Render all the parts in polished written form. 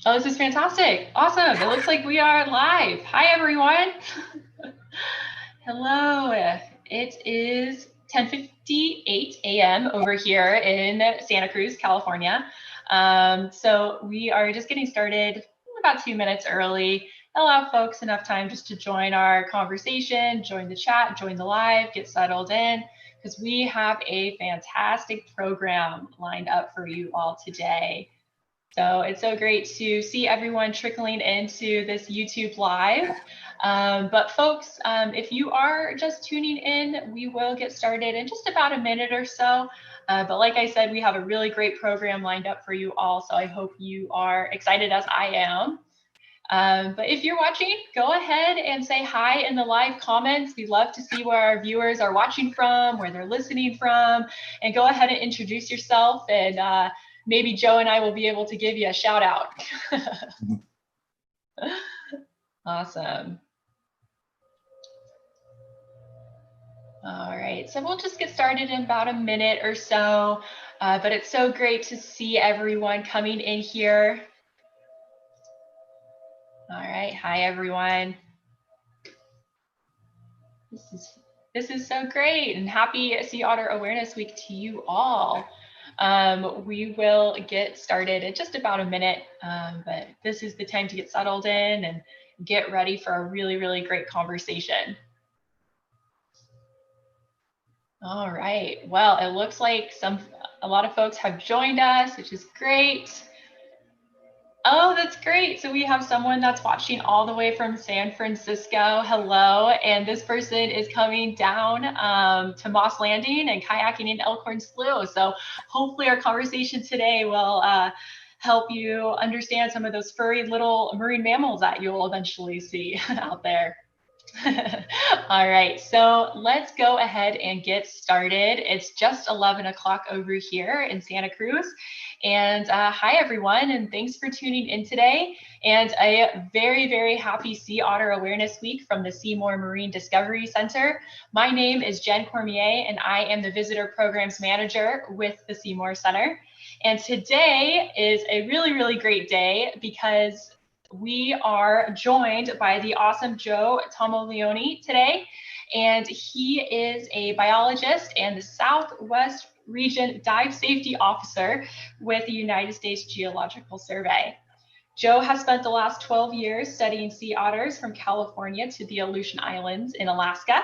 Oh, this is fantastic. Awesome. It looks like we are live. Hi, everyone. Hello. It is 10:58 a.m. over here in Santa Cruz, California. So we are just getting started about 2 minutes early. Allow folks enough time just to join our conversation, join the chat, join the live, get settled in, because we have a fantastic program lined up for you all today. So it's so great to see everyone trickling into this YouTube live. But folks, if you are just tuning in, we will get started in just about a minute or so. But like I said, we have a really great program lined up for you all. So I hope you are excited as I am. But if you're watching, go ahead and say hi in the live comments. We love to see where our viewers are watching from, where they're listening from, and go ahead and introduce yourself, and maybe Joe and I will be able to give you a shout out. Awesome. All right, so we'll just get started in about a minute or so, but it's so great to see everyone coming in here. All right, hi everyone. This is so great, and happy Sea Otter Awareness Week to you all. We will get started in just about a minute, but this is the time to get settled in and get ready for a really, really great conversation. All right, well, it looks like a lot of folks have joined us, which is great. Oh, that's great. So we have someone that's watching all the way from San Francisco. Hello. And this person is coming down to Moss Landing and kayaking in Elkhorn Slough. So hopefully our conversation today will help you understand some of those furry little marine mammals that you'll eventually see out there. All right, so let's go ahead and get started. It's just 11 o'clock over here in Santa Cruz. And hi, everyone, and thanks for tuning in today. And a very, very happy Sea Otter Awareness Week from the Seymour Marine Discovery Center. My name is Jen Cormier, and I am the Visitor Programs Manager with the Seymour Center. And today is a really, really great day because we are joined by the awesome Joe Tomoleoni today, and he is a biologist and the Southwest Region Dive Safety Officer with the United States Geological Survey. Joe has spent the last 12 years studying sea otters from California to the Aleutian Islands in Alaska,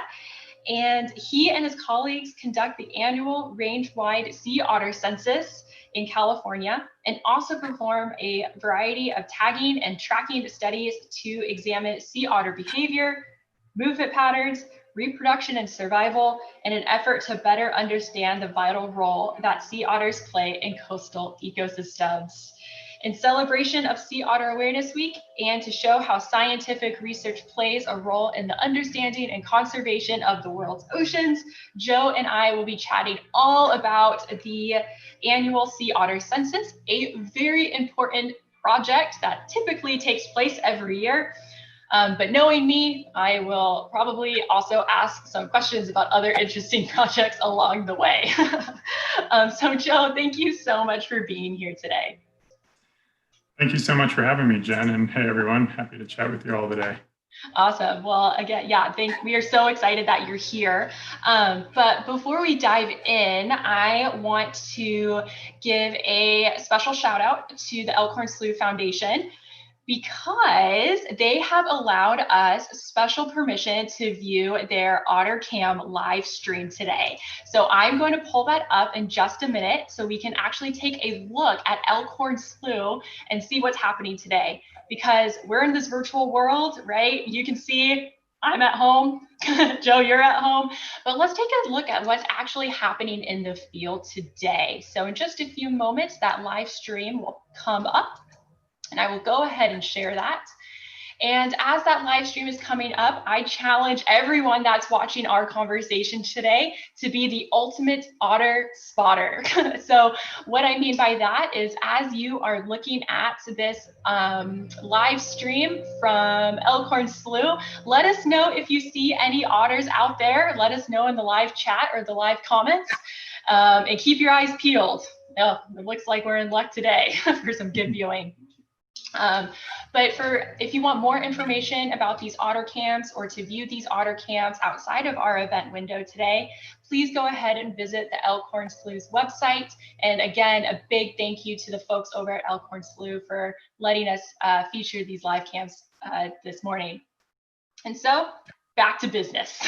and he and his colleagues conduct the annual range-wide sea otter census in California, and also perform a variety of tagging and tracking studies to examine sea otter behavior, movement patterns, reproduction and survival, in an effort to better understand the vital role that sea otters play in coastal ecosystems. In celebration of Sea Otter Awareness Week, and to show how scientific research plays a role in the understanding and conservation of the world's oceans, Joe and I will be chatting all about the annual Sea Otter Census, a very important project that typically takes place every year. But knowing me, I will probably also ask some questions about other interesting projects along the way. So Joe, thank you so much for being here today. Thank you so much for having me, Jen, and hey everyone, happy to chat with you all today. Awesome. Well, again, yeah, we are so excited that you're here. But before we dive in, I want to give a special shout out to the Elkhorn Slough Foundation, because they have allowed us special permission to view their OtterCam live stream today. So I'm going to pull that up in just a minute so we can actually take a look at Elkhorn Slough and see what's happening today. Because we're in this virtual world, right? You can see I'm at home, Joe, you're at home, but let's take a look at what's actually happening in the field today. So in just a few moments, that live stream will come up, and I will go ahead and share that. And as that live stream is coming up, I challenge everyone that's watching our conversation today to be the ultimate otter spotter. So what I mean by that is, as you are looking at this live stream from Elkhorn Slough, let us know if you see any otters out there. Let us know in the live chat or the live comments, and keep your eyes peeled. Oh, it looks like we're in luck today for some good viewing. But if you want more information about these otter camps or to view these otter camps outside of our event window today, please go ahead and visit the Elkhorn Slough's website. And again, a big thank you to the folks over at Elkhorn Slough for letting us feature these live camps this morning. And so back to business.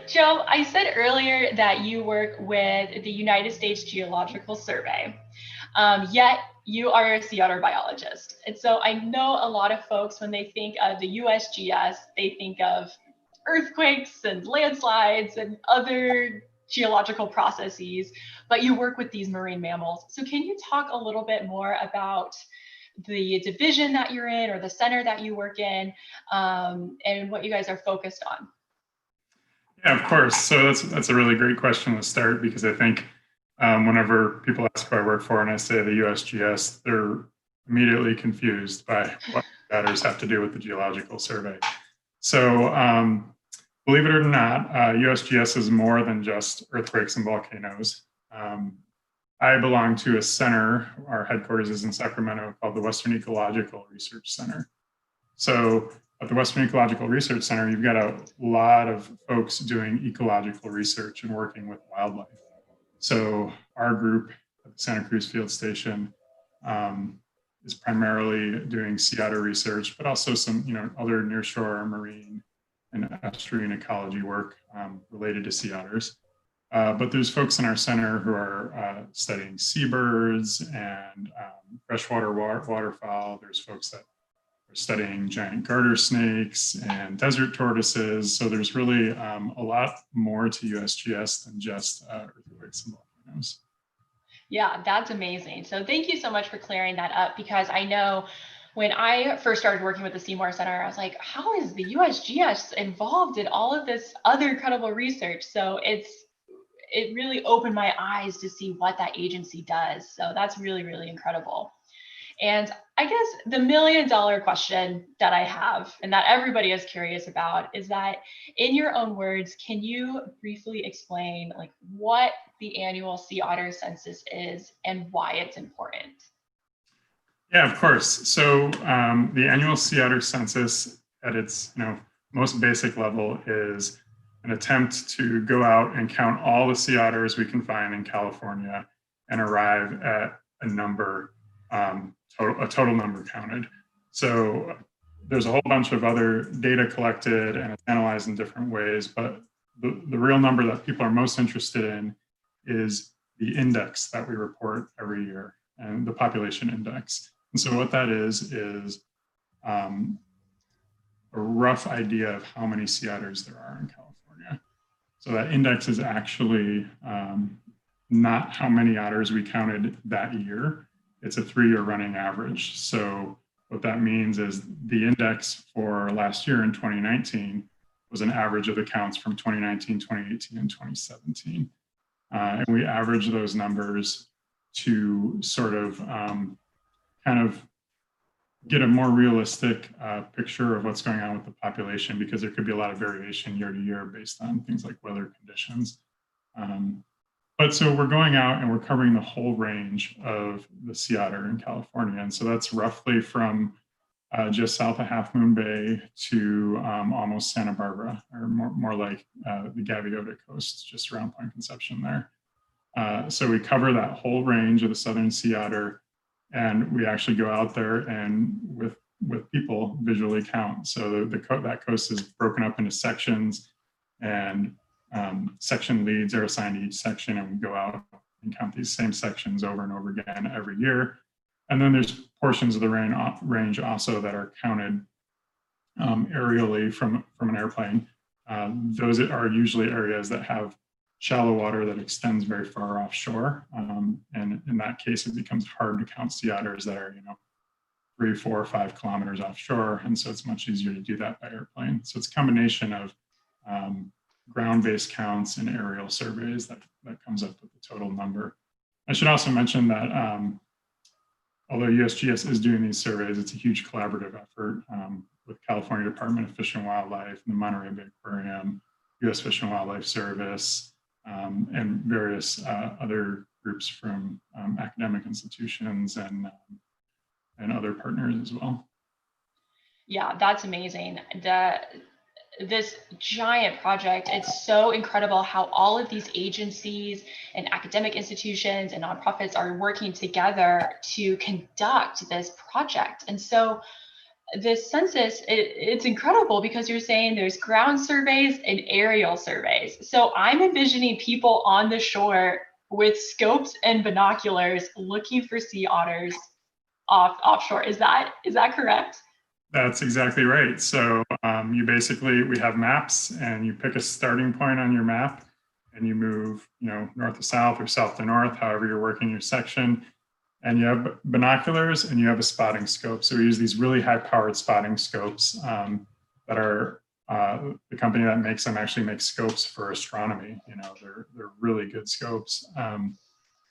Joe, I said earlier that you work with the United States Geological Survey, yet you are a sea otter biologist. And so I know a lot of folks, when they think of the USGS, they think of earthquakes and landslides and other geological processes, but you work with these marine mammals. So can you talk a little bit more about the division that you're in or the center that you work in, and what you guys are focused on? Yeah, of course. So that's a really great question to start, because I think whenever people ask who I work for and I say the USGS, they're immediately confused by what matters have to do with the Geological Survey. So believe it or not, USGS is more than just earthquakes and volcanoes. I belong to a center, our headquarters is in Sacramento, called the Western Ecological Research Center. So at the Western Ecological Research Center, you've got a lot of folks doing ecological research and working with wildlife. So our group at the Santa Cruz Field Station is primarily doing sea otter research, but also some other nearshore marine and estuarine ecology work related to sea otters. But there's folks in our center who are studying seabirds and freshwater waterfowl. There's folks that are studying giant garter snakes and desert tortoises. So there's really a lot more to USGS than just earthquakes and volcanoes. Yeah, that's amazing. So thank you so much for clearing that up, because I know when I first started working with the Seymour Center, I was like, how is the USGS involved in all of this other incredible research? So it really opened my eyes to see what that agency does. So that's really, really incredible. And I guess the $1 million question that I have, and that everybody is curious about, is that in your own words, can you briefly explain like what the annual sea otter census is and why it's important? Yeah, of course. So the annual sea otter census at its most basic level is an attempt to go out and count all the sea otters we can find in California and arrive at a number, a total number counted. So there's a whole bunch of other data collected and it's analyzed in different ways, but the real number that people are most interested in is the index that we report every year, and the population index. And so what that is a rough idea of how many sea otters there are in California. So that index is actually not how many otters we counted that year. It's a 3-year running average. So what that means is the index for last year in 2019 was an average of the counts from 2019, 2018, and 2017. And we average those numbers to sort of kind of get a more realistic picture of what's going on with the population, because there could be a lot of variation year to year based on things like weather conditions. But so we're going out and we're covering the whole range of the sea otter in California. And so that's roughly from just south of Half Moon Bay to almost Santa Barbara, or more like the Gaviota Coast, just around Point Conception there. So we cover that whole range of the southern sea otter, and we actually go out there and with people visually count. So that coast is broken up into sections, and section leads are assigned to each section, and we go out and count these same sections over and over again every year. And then there's portions of the range also that are counted aerially from an airplane. Those are usually areas that have shallow water that extends very far offshore. And in that case, it becomes hard to count sea otters that are, 3, 4, 5 kilometers offshore. And so it's much easier to do that by airplane. So it's a combination of ground-based counts and aerial surveys that comes up with the total number. I should also mention that although USGS is doing these surveys, it's a huge collaborative effort with California Department of Fish and Wildlife, and the Monterey Bay Aquarium, US Fish and Wildlife Service, and various other groups from academic institutions and and other partners as well. Yeah, that's amazing. This giant project, it's so incredible how all of these agencies and academic institutions and nonprofits are working together to conduct this project. And so this census, it's incredible because you're saying there's ground surveys and aerial surveys. So I'm envisioning people on the shore with scopes and binoculars looking for sea otters offshore. Is that correct? That's exactly right. So we have maps, and you pick a starting point on your map, and you move, north to south or south to north, however you're working your section. And you have binoculars and you have a spotting scope. So we use these really high-powered spotting scopes that are the company that makes them actually makes scopes for astronomy. They're really good scopes, and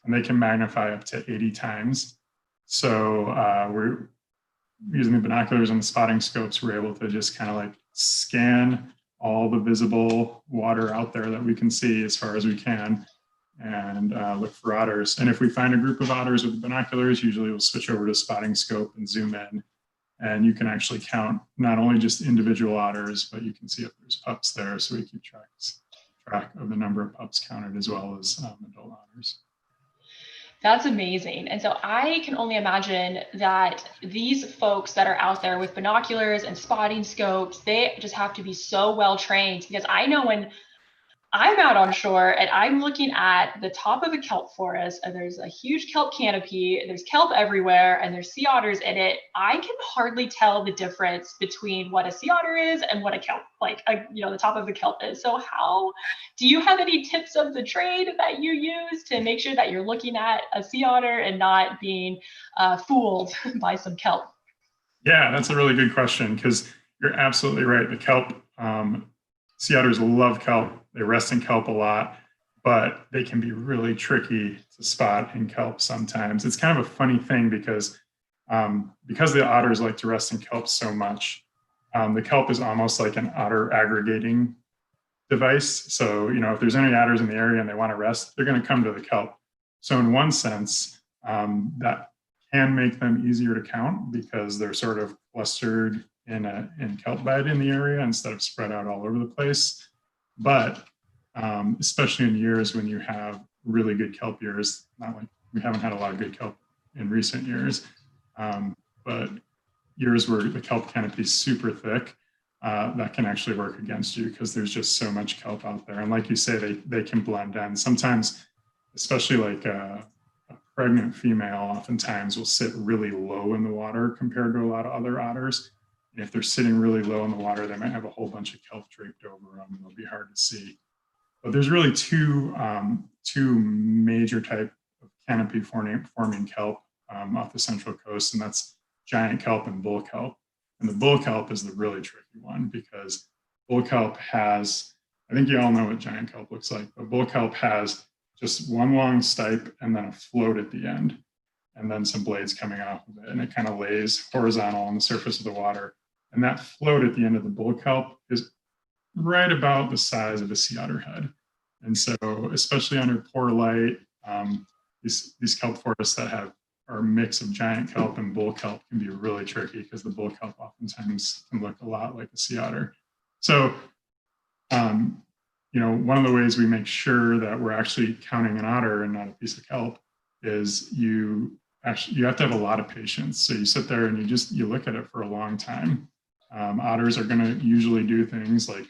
they can magnify up to 80 times. So we're using the binoculars and the spotting scopes. We're able to just kind of like scan all the visible water out there that we can see as far as we can, and look for otters. And if we find a group of otters with the binoculars, usually we'll switch over to spotting scope and zoom in. And you can actually count not only just individual otters, but you can see if there's pups there. So we keep track of the number of pups counted as well as adult otters. That's amazing. And so I can only imagine that these folks that are out there with binoculars and spotting scopes, they just have to be so well trained, because I know when I'm out on shore and I'm looking at the top of a kelp forest, and there's a huge kelp canopy, there's kelp everywhere, and there's sea otters in it. I can hardly tell the difference between what a sea otter is and what a kelp, the top of the kelp is. So how do you have any tips of the trade that you use to make sure that you're looking at a sea otter and not being fooled by some kelp? Yeah, that's a really good question, because you're absolutely right. The kelp, sea otters love kelp. They rest in kelp a lot, but they can be really tricky to spot in kelp sometimes. It's kind of a funny thing because the otters like to rest in kelp so much, the kelp is almost like an otter aggregating device. So, if there's any otters in the area and they want to rest, they're going to come to the kelp. So in one sense, that can make them easier to count because they're sort of clustered in kelp bed in the area instead of spread out all over the place. But especially in years when you have really good kelp years, not like we haven't had a lot of good kelp in recent years, but years where the kelp canopy is super thick, that can actually work against you because there's just so much kelp out there. And like you say, they can blend in. Sometimes, especially like a pregnant female, oftentimes will sit really low in the water compared to a lot of other otters. And if they're sitting really low in the water, they might have a whole bunch of kelp draped over them, and they'll be hard to see. But there's really two major type of canopy forming kelp off the Central Coast, and that's giant kelp and bull kelp. And the bull kelp is the really tricky one because bull kelp has, I think you all know what giant kelp looks like, but bull kelp has just one long stipe and then a float at the end, and then some blades coming off of it. And it kind of lays horizontal on the surface of the water. And that float at the end of the bull kelp is right about the size of a sea otter head. And so, especially under poor light, these kelp forests that are a mix of giant kelp and bull kelp can be really tricky because the bull kelp oftentimes can look a lot like a sea otter. So, one of the ways we make sure that we're actually counting an otter and not a piece of kelp is you have to have a lot of patience. So you sit there and you look at it for a long time. Otters are going to usually do things like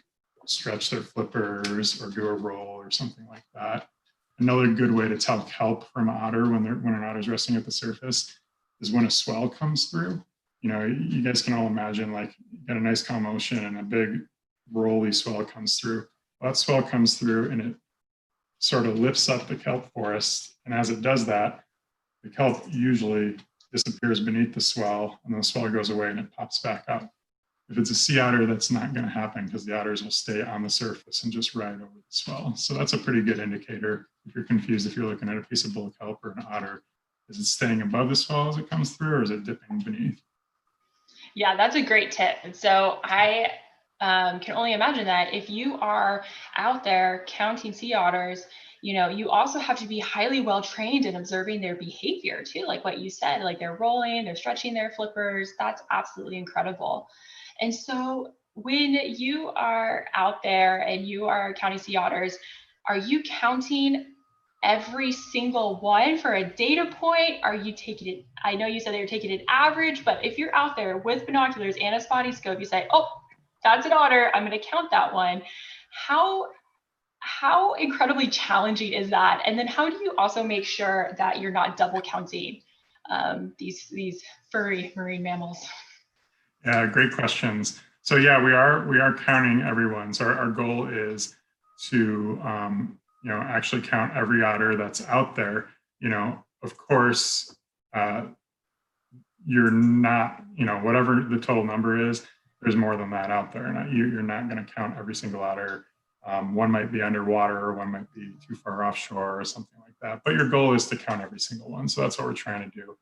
stretch their flippers or do a roll or something like that. Another good way to tell kelp from an otter when an otter's resting at the surface is when a swell comes through. You guys can all imagine, like, you get a nice calm ocean and a big rolly swell comes through. Well, that swell comes through and it sort of lifts up the kelp forest. And as it does that, the kelp usually disappears beneath the swell, and the swell goes away and it pops back up. If it's a sea otter, that's not going to happen because the otters will stay on the surface and just ride over the swell. So that's a pretty good indicator. If you're confused, if you're looking at a piece of bull kelp or an otter, is it staying above the swell as it comes through, or is it dipping beneath? Yeah, that's a great tip. And so I can only imagine that if you are out there counting sea otters, You also have to be highly well trained in observing their behavior too, like what you said, like they're rolling, they're stretching their flippers. That's absolutely incredible. And so when you are out there and you are counting sea otters, are you counting every single one for a data point? Are you taking it? I know you said they were taking an average, but if you're out there with binoculars and a spotting scope, you say, oh, that's an otter, I'm going to count that one. How incredibly challenging is that? And then how do you also make sure that you're not double counting these furry marine mammals? Yeah, great questions. So yeah, we are counting everyone. So our goal is to actually count every otter that's out there. Of course, you're not, whatever the total number is, there's more than that out there, and you're not going to count every single otter. One might be underwater, or one might be too far offshore, or something like that. But your goal is to count every single one. So that's what we're trying to do.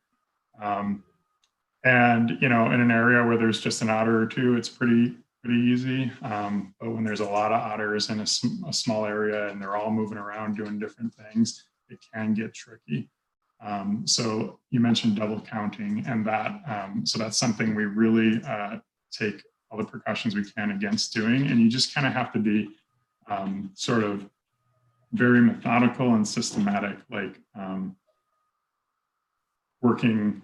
And in an area where there's just an otter or two, it's pretty easy. But when there's a lot of otters in a small area and they're all moving around doing different things, it can get tricky. So you mentioned double counting, and so that's something we really take all the precautions we can against doing. And you just kind of have to be sort of very methodical and systematic, like working,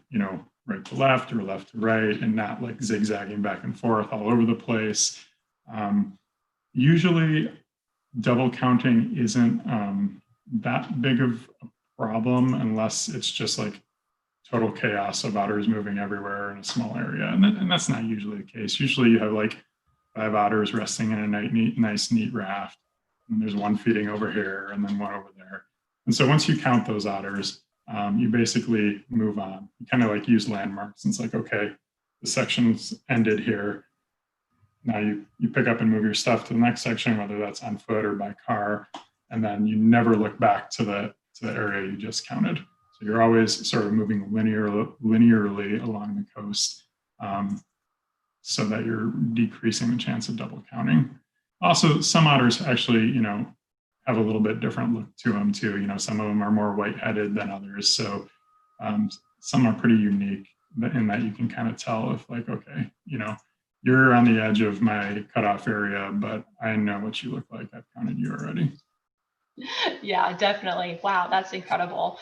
right to left or left to right, and not like zigzagging back and forth all over the place. Usually double counting isn't that big of a problem unless it's just like total chaos of otters moving everywhere in a small area. And that's not usually the case. Usually you have like 5 otters resting in a nice, neat raft. And there's one feeding over here and then one over there. And so once you count those otters, you basically move on. You kind of like use landmarks. And it's like, okay, the section's ended here. Now you pick up and move your stuff to the next section, whether that's on foot or by car. And then you never look back to the area you just counted. So you're always sort of moving linearly along the coast, so that you're decreasing the chance of double counting. Also, some otters actually, have a little bit different look to them too. Some of them are more white-headed than others. So some are pretty unique in that you can kind of tell if like, okay, you're on the edge of my cutoff area, but I know what you look like. I've counted you already. Yeah, definitely. Wow, that's incredible.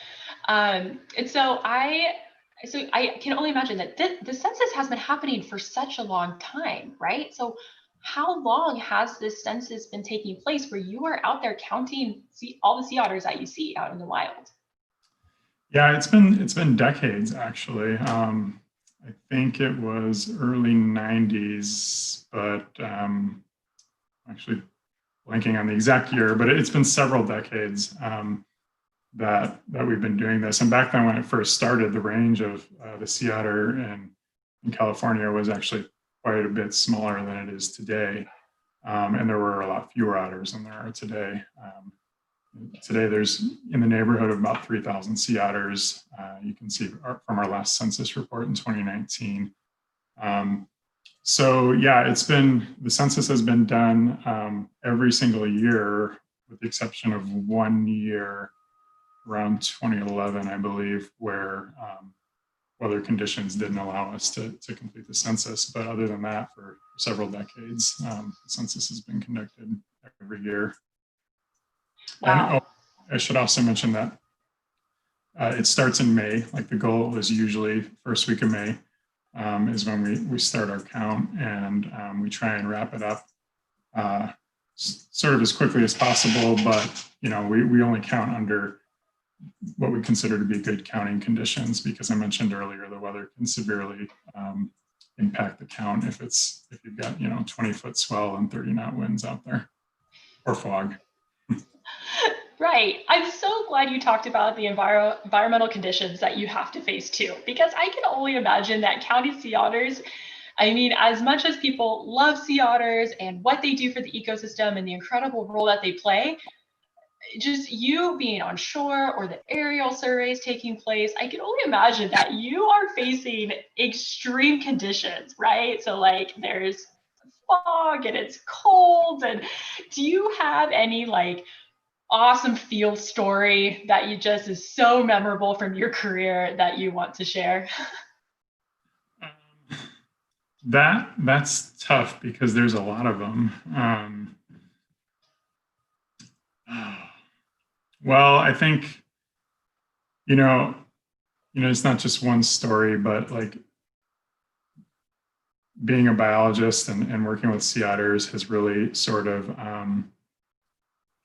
And so I can only imagine that the census has been happening for such a long time, right? So how long has this census been taking place where you are out there counting all the sea otters that you see out in the wild? Yeah, it's been decades actually. I think it was early 90s, but actually blanking on the exact year, but it's been several decades that we've been doing this. And back then when it first started, the range of the sea otter in California was actually quite a bit smaller than it is today. And there were a lot fewer otters than there are today. Today, there's in the neighborhood of about 3,000 sea otters. You can see from our last census report in 2019. So yeah, the census has been done every single year, with the exception of 1 year around 2011, I believe, where weather conditions didn't allow us to complete the census. But other than that, for several decades, the census has been conducted every year. Wow. And I should also mention that it starts in May. Like the goal is usually first week of May is when we start our count, and we try and wrap it up sort of as quickly as possible. But we only count under what we consider to be good counting conditions, because I mentioned earlier the weather can severely impact the count if you've got 20-foot swell and 30-knot winds out there, or fog. Right. I'm so glad you talked about the environmental conditions that you have to face too, because I can only imagine that counting sea otters, I mean, as much as people love sea otters and what they do for the ecosystem and the incredible role that they play, just you being on shore or the aerial surveys taking place, I can only imagine that you are facing extreme conditions, right? So like there's fog and it's cold. And do you have any like awesome field story that you just is so memorable from your career that you want to share? That's tough because there's a lot of them. Well, I think, it's not just one story, but like being a biologist and working with sea otters has really sort of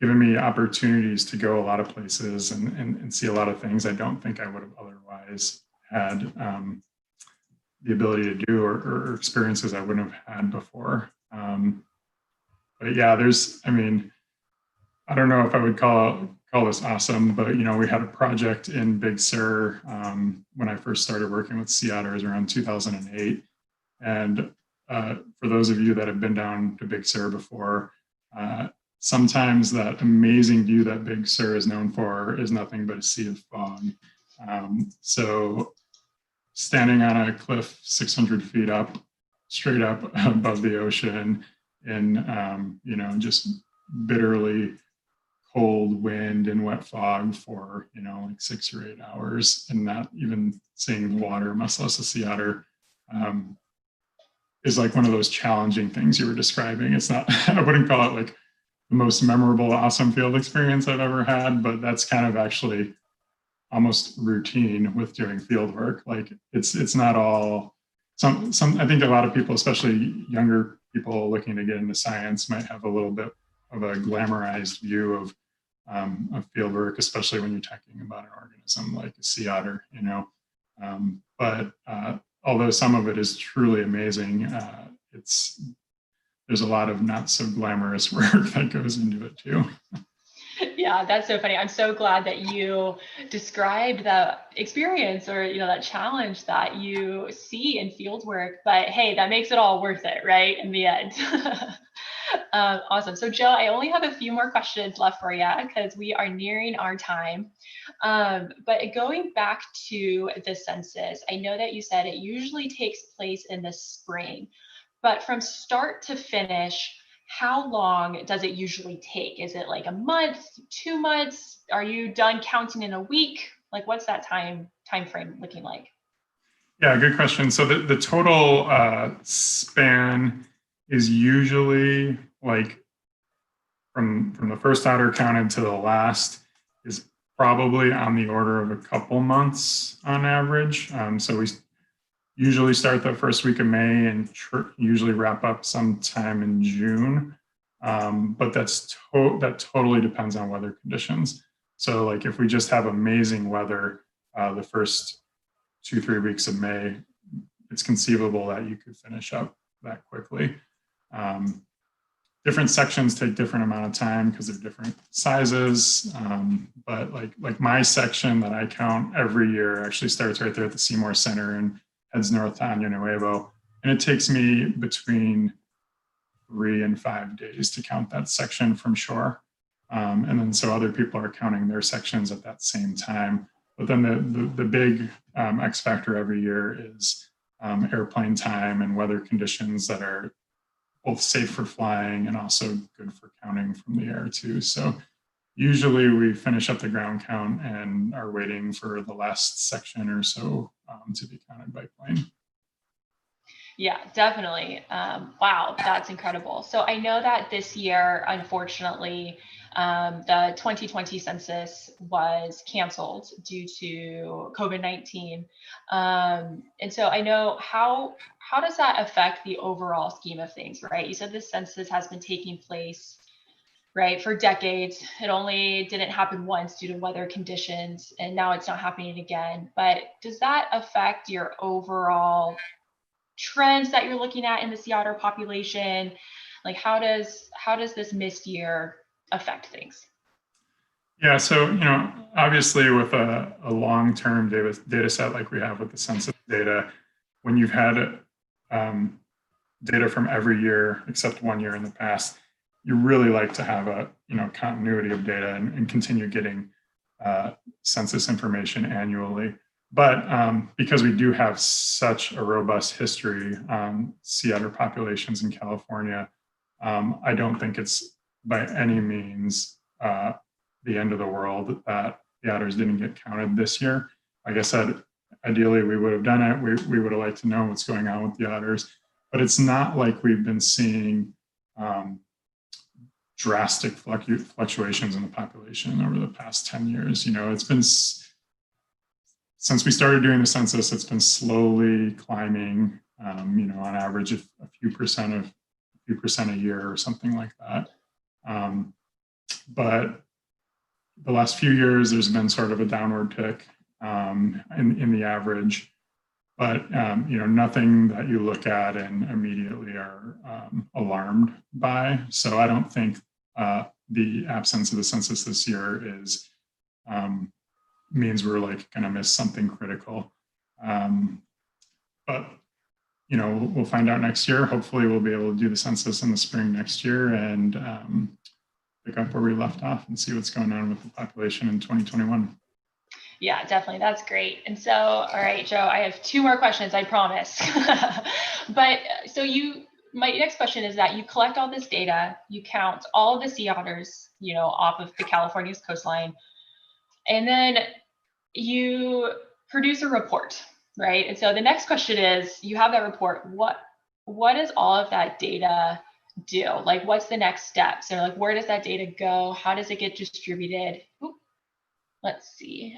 given me opportunities to go a lot of places and see a lot of things I don't think I would have otherwise had the ability to do, or experiences I wouldn't have had before. But yeah, I don't know if I would call this awesome, but we had a project in Big Sur when I first started working with sea otters around 2008. And for those of you that have been down to Big Sur before, sometimes that amazing view that Big Sur is known for is nothing but a sea of fog. So standing on a cliff 600 feet up, straight up above the ocean in, just bitterly cold wind and wet fog for, like 6 or 8 hours, and not even seeing the water, much less a sea otter, is like one of those challenging things you were describing. It's not, I wouldn't call it like the most memorable, awesome field experience I've ever had, but that's kind of actually almost routine with doing field work. Like it's not all, some I think a lot of people, especially younger people looking to get into science, might have a little bit of a glamorized view of field work, especially when you're talking about an organism like a sea otter, but although some of it is truly amazing, there's a lot of not so glamorous work that goes into it too. Yeah, that's so funny. I'm so glad that you described the experience, or that challenge that you see in field work. But hey, that makes it all worth it, right? In the end. Awesome. So Joe, I only have a few more questions left for you because we are nearing our time. But going back to the census, I know that you said it usually takes place in the spring, but from start to finish, how long does it usually take? Is it like a month, 2 months? Are you done counting in a week? Like, what's that time frame looking like? Yeah, good question. So the total span is usually like from the first otter counted to the last is probably on the order of a couple months on average. So we usually start the first week of May and usually wrap up sometime in June. But that totally depends on weather conditions. So like if we just have amazing weather the first 2-3 weeks of May, it's conceivable that you could finish up that quickly. Different sections take different amount of time because they're different sizes. But like my section that I count every year actually starts right there at the Seymour Center and heads north to Año Nuevo. And it takes me between 3 and 5 days to count that section from shore. And then so other people are counting their sections at that same time. But then the big X factor every year is airplane time and weather conditions that are both safe for flying and also good for counting from the air too. So usually we finish up the ground count and are waiting for the last section or so to be counted by plane. Yeah, definitely. Wow, that's incredible. So I know that this year, unfortunately, the 2020 census was canceled due to COVID-19. And so I know how does that affect the overall scheme of things, right? You said the census has been taking place, right, for decades. It only didn't happen once due to weather conditions, and now it's not happening again. But does that affect your overall trends that you're looking at in the sea otter population? Like how does this missed year affect things? Yeah, so obviously with a long-term data set like we have with the census data, when you've had data from every year except 1 year in the past, you really like to have a continuity of data and continue getting census information annually. But because we do have such a robust history on sea otter populations in California, I don't think it's by any means the end of the world that the otters didn't get counted this year. Like I said, ideally we would have done it. We would have liked to know what's going on with the otters, but it's not like we've been seeing drastic fluctuations in the population over the past 10 years. It's been, since we started doing the census, it's been slowly climbing, on average a few percent a year or something like that. But the last few years, there's been sort of a downward tick in the average, but nothing that you look at and immediately are alarmed by. So I don't think the absence of the census this year is means we're like going to miss something critical. But we'll find out next year. Hopefully, we'll be able to do the census in the spring next year and pick up where we left off and see what's going on with the population in 2021. Yeah, definitely. That's great. And so, all right, Joe, I have two more questions, I promise. But so my next question is that you collect all this data, you count all of the sea otters, off of the California's coastline, and then you produce a report, right? And so the next question is, you have that report. What does all of that data do? Like, what's the next step? So like, where does that data go? How does it get distributed? Let's see.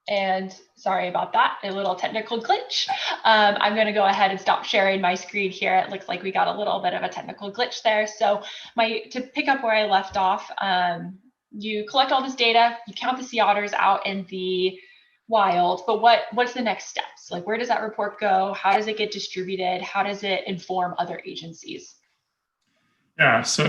And sorry about that, a little technical glitch. I'm going to go ahead and stop sharing my screen here. It looks like we got a little bit of a technical glitch there. So to pick up where I left off, you collect all this data, you count the sea otters out in the wild, but what's the next steps? Like, where does that report go? How does it get distributed? How does it inform other agencies? Yeah, so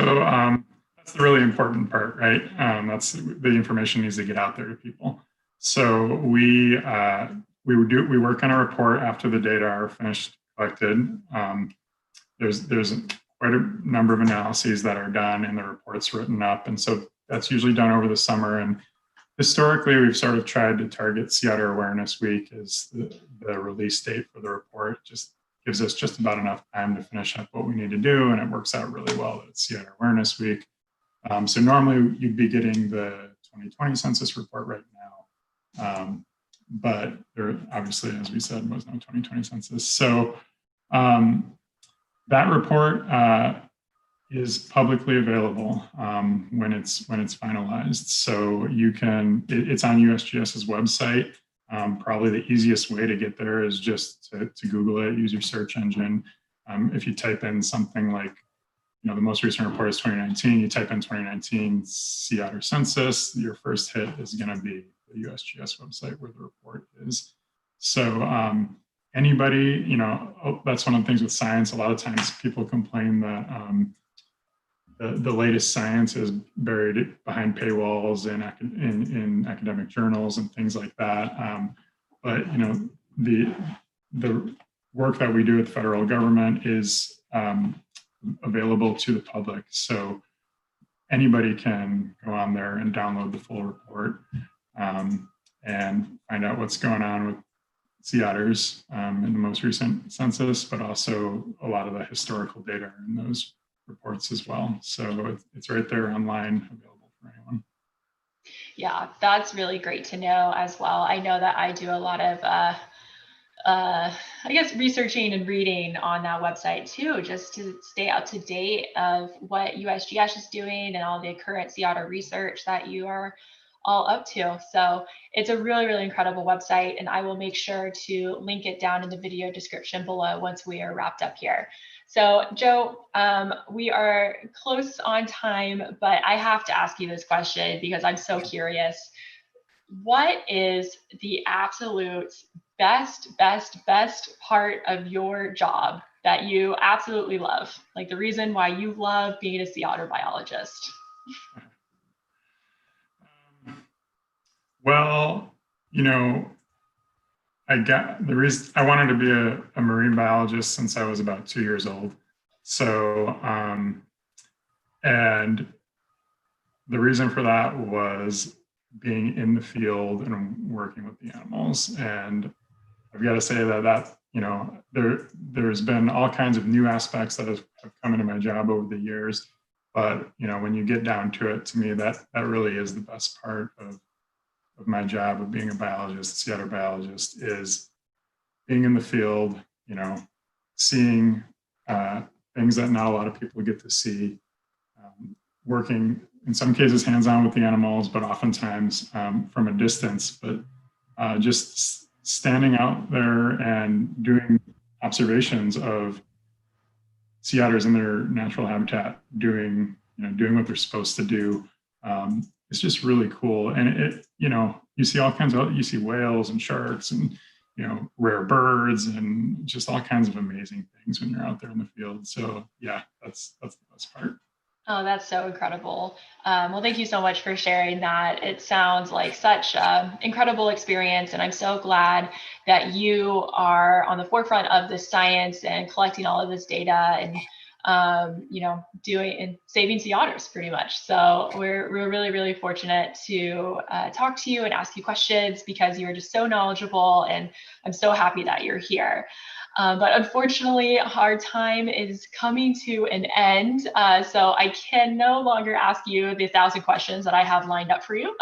that's the really important part, right? That's the information needs to get out there to people. So we work on a report after the data are finished collected. There's quite a number of analyses that are done and the report's written up, and so that's usually done over the summer. And historically, we've sort of tried to target Sea Otter Awareness Week as the release date for the report. Just gives us just about enough time to finish up what we need to do, and it works out really well that it's Sea Otter Awareness Week. So normally you'd be getting the 2020 census report right now, but there obviously, as we said, was no 2020 census. So that report is publicly available when it's finalized. So it's on USGS's website. Probably the easiest way to get there is just to Google it, use your search engine. If you type in something like, the most recent report is 2019, you type in 2019 Sea Otter Census, your first hit is going to be the USGS website where the report is. So anybody, that's one of the things with science. A lot of times people complain that the latest science is buried behind paywalls in academic journals and things like that. But the work that we do with the federal government is available to the public. So anybody can go on there and download the full report and find out what's going on with sea otters in the most recent census, but also a lot of the historical data in those reports as well. So it's right there online, available for anyone. Yeah, that's really great to know as well. I know that I do a lot of, researching and reading on that website too, just to stay up to date of what USGS is doing and all the current sea otter research that you are all up to. So it's a really, really incredible website, and I will make sure to link it down in the video description below once we are wrapped up here. So Joe, we are close on time, but I have to ask you this question because I'm so curious. What is the absolute best part of your job that you absolutely love? Like the reason why you love being a sea otter biologist? Well, I wanted to be a marine biologist since I was about 2 years old. So, and the reason for that was being in the field and working with the animals. And I've got to say that there's been all kinds of new aspects that have come into my job over the years. But, when you get down to it, to me, that really is the best part of my job of being a biologist, sea otter biologist, is being in the field, seeing things that not a lot of people get to see, working in some cases hands-on with the animals, but oftentimes from a distance, but just standing out there and doing observations of sea otters in their natural habitat, doing what they're supposed to do. It's just really cool. And you see all kinds of, you see whales and sharks and, rare birds and just all kinds of amazing things when you're out there in the field. So yeah, that's the best part. Oh, that's so incredible. Well, thank you so much for sharing that. It sounds like such an incredible experience, and I'm so glad that you are on the forefront of this science and collecting all of this data and doing and saving sea otters pretty much. So we're really, really fortunate to talk to you and ask you questions because you are just so knowledgeable, and I'm so happy that you're here. But unfortunately, our time is coming to an end. So I can no longer ask you the 1,000 questions that I have lined up for you.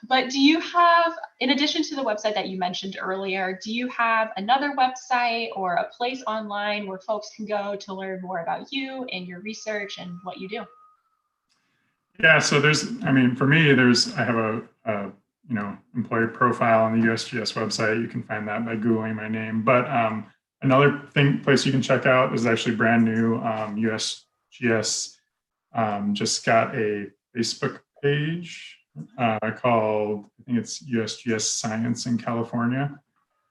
But do you have, in addition to the website that you mentioned earlier, do you have another website or a place online where folks can go to learn more about you and your research and what you do? Yeah, so for me, I have a employee profile on the USGS website. You can find that by Googling my name. But another place you can check out is actually brand new. USGS just got a Facebook page called, I think it's USGS Science in California.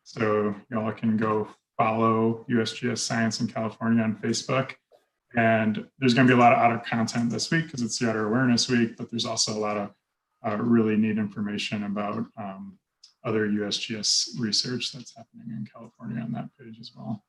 So y'all can go follow USGS Science in California on Facebook. And there's going to be a lot of otter content this week because it's the Otter Awareness Week, but there's also a lot of really neat information about other USGS research that's happening in California on that page as well.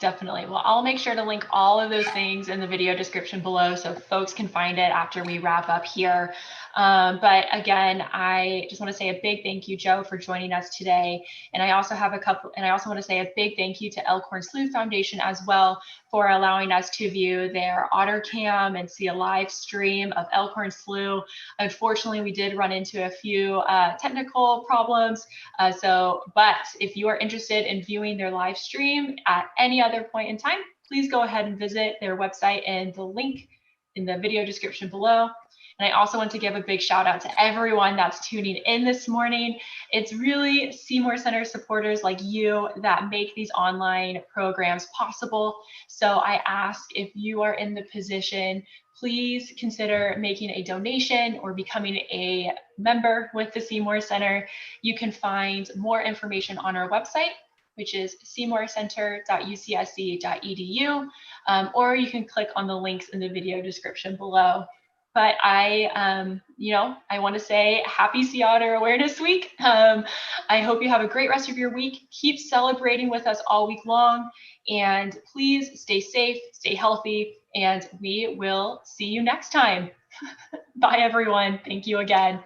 Definitely. Well, I'll make sure to link all of those things in the video description below so folks can find it after we wrap up here. But again, I just want to say a big thank you, Joe, for joining us today. And I also want to say a big thank you to Elkhorn Sleuth Foundation as well for allowing us to view their otter cam and see a live stream of Elkhorn Slough. Unfortunately, we did run into a few technical problems. But if you are interested in viewing their live stream at any other point in time, please go ahead and visit their website and the link in the video description below. And I also want to give a big shout out to everyone that's tuning in this morning. It's really Seymour Center supporters like you that make these online programs possible. So I ask, if you are in the position, please consider making a donation or becoming a member with the Seymour Center. You can find more information on our website, which is seymourcenter.ucsc.edu, or you can click on the links in the video description below. But I want to say happy Sea Otter Awareness Week. I hope you have a great rest of your week. Keep celebrating with us all week long. And please stay safe, stay healthy, and we will see you next time. Bye, everyone. Thank you again.